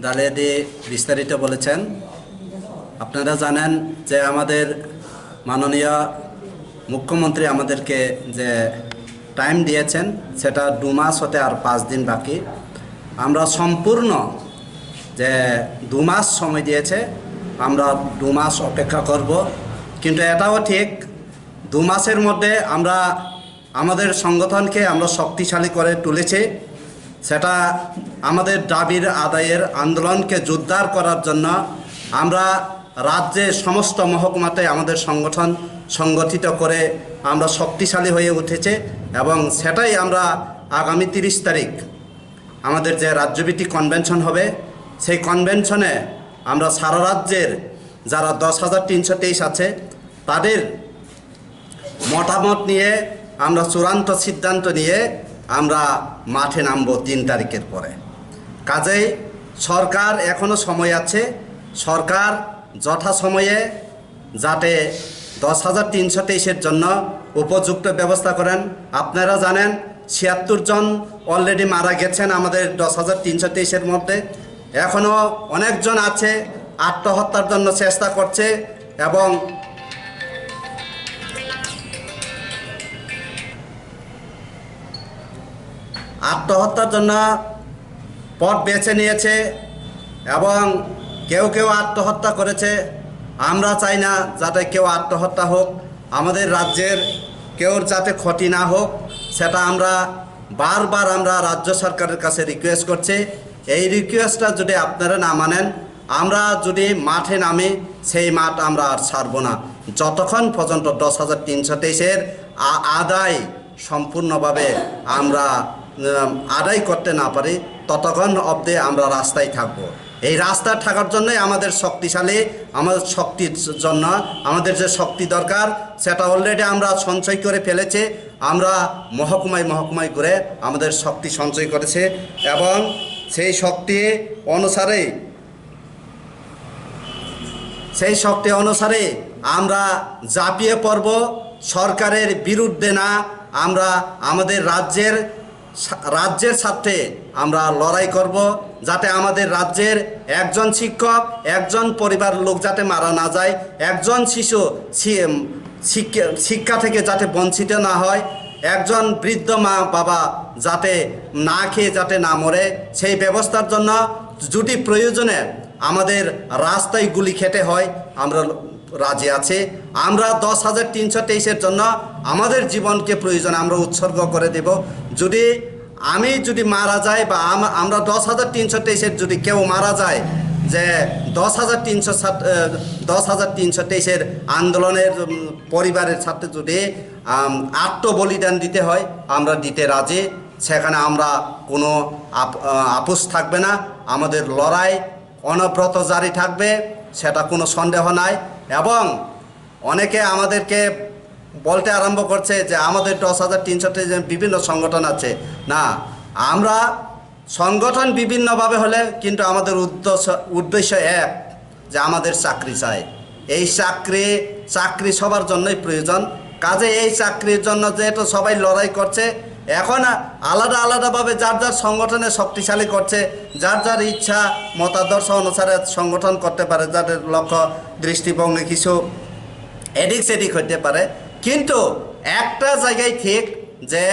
জালিয়াতি বিস্তারিত বলেছেন। আপনারা জানেন যে আমাদের মাননীয় মুখ্যমন্ত্রী আমাদেরকে যে টাইম দিয়েছেন সেটা 2 মাস হতে আর 5 দিন বাকি। আমরা সম্পূর্ণ যে 2 মাস সময় দিয়েছে, আমরা 2 মাস অপেক্ষা করব। কিন্তু এটাও ঠিক 2 মাসের মধ্যে আমরা আমাদের সংগঠনকে আমরা শক্তিশালী করে তুলেছি। সেটা আমাদের দাবির আদায়ের আন্দোলনকে জোরদার করার জন্য আমরা রাজ্যের সমস্ত মহকুমাতে আমাদের সংগঠন সংগঠিত করে আমরা শক্তিশালী হয়ে উঠেছে এবং সেটাই আমরা আগামী 30 তারিখ আমাদের যে রাজ্যভিত্তিক কনভেনশন হবে, সেই কনভেনশনে আমরা সারা রাজ্যের যারা 10,323 আছে তাদের মতামত নিয়ে আমরা চূড়ান্ত সিদ্ধান্ত নিয়ে আমরা মাঠে নামব 3 তারিখের পরে। কাজেই সরকার এখনও সময় আছে, সরকার যথাসময়ে যাতে 10,323-এর জন্য উপযুক্ত ব্যবস্থা করেন। আপনারা জানেন 76 জন অলরেডি মারা গেছেন আমাদের 10,323-এর মধ্যে। এখনও অনেকজন আছে আত্মহত্যার জন্য চেষ্টা করছে এবং আত্মহত্যার জন্য পথ বেছে নিয়েছে এবং কেউ কেউ আত্মহত্যা করেছে। আমরা চাই না যাতে কেউ আত্মহত্যা হোক, আমাদের রাজ্যের কেউর যাতে ক্ষতি না হোক, সেটা আমরা বারবার আমরা রাজ্য সরকারের কাছে রিকোয়েস্ট করছি। এই রিকোয়েস্টটা যদি আপনারা না মানেন, আমরা যদি মাঠে নামি সেই মাঠ আমরা আর ছাড়ব না যতক্ষণ পর্যন্ত 10,323-এর আদায় সম্পূর্ণভাবে আমরা আদায় করতে না পারি, ততক্ষণ অবধি আমরা রাস্তায় থাকব। এই রাস্তায় থাকার জন্যই আমাদের শক্তিশালী, আমাদের শক্তির জন্য আমাদের যে শক্তি দরকার সেটা অলরেডি আমরা সঞ্চয় করে ফেলেছি। আমরা মহকুমায় মহকুমায় ঘুরে আমাদের শক্তি সঞ্চয় করেছে এবং সেই শক্তি অনুসারে আমরা ঝাঁপিয়ে পড়ব। সরকারের বিরুদ্ধে না, আমরা আমাদের রাজ্যের স্বার্থে আমরা লড়াই করব, যাতে আমাদের রাজ্যের একজন শিক্ষক, একজন পরিবার লোক যাতে মারা না যায়, একজন শিশু শিক্ষা থেকে যাতে বঞ্চিত না হয়, একজন বৃদ্ধ মা বাবা যাতে না খেয়ে যাতে না মরে, সেই ব্যবস্থার জন্য যদি প্রয়োজনে আমাদের রাস্তায় গুলি খেতে হয় আমরা রাজি আছে। আমরা 10,323-এর জন্য আমাদের জীবনকে প্রয়োজন আমরা উৎসর্গ করে দেব। আমি যদি মারা যায় বা আমরা 10,323-এর যদি কেউ মারা যায়, যে 10,323-এর আন্দোলনের পরিবারের সাথে যদি আত্মবলিদান দিতে হয় আমরা দিতে রাজি। সেখানে আমরা কোনো আপোষ থাকবে না, আমাদের লড়াই অনবরত জারি থাকবে, সেটা কোনো সন্দেহ নাই। এবং অনেকে আমাদেরকে বলতে আরম্ভ করছে যে আমাদের 10,323 বিভিন্ন সংগঠন আছে। না, আমরা সংগঠন বিভিন্নভাবে হলে কিন্তু আমাদের উদ্দেশ্য এক, যে আমাদের চাকরি চাই। এই চাকরি সবার জন্যই প্রয়োজন। কাজে এই চাকরির জন্য যেহেতু সবাই লড়াই করছে, এখন আলাদা আলাদাভাবে যার যার সংগঠনে শক্তিশালী করছে, যার যার ইচ্ছা মতাদর্শ অনুসারে সংগঠন করতে পারে, যাদের লক্ষ্য দৃষ্টিভঙ্গি কিছু এদিক সেদিক হতে পারে, কিন্তু একটা জায়গায় ঠিক যে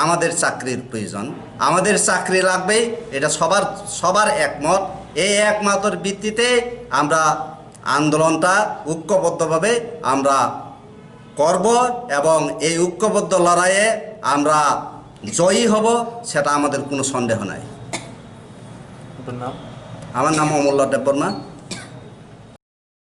আমাদের চাকরির প্রয়োজন, আমাদের চাকরি লাগবেই, এটা সবার একমত। এই একমতের ভিত্তিতে আমরা আন্দোলনটা ঐক্যবদ্ধভাবে আমরা করব এবং এই ঐক্যবদ্ধ লড়াইয়ে আমরা জয়ী হব, সেটা আমাদের কোনো সন্দেহ নাই। আমার নাম অমূল্য দেববর্মা।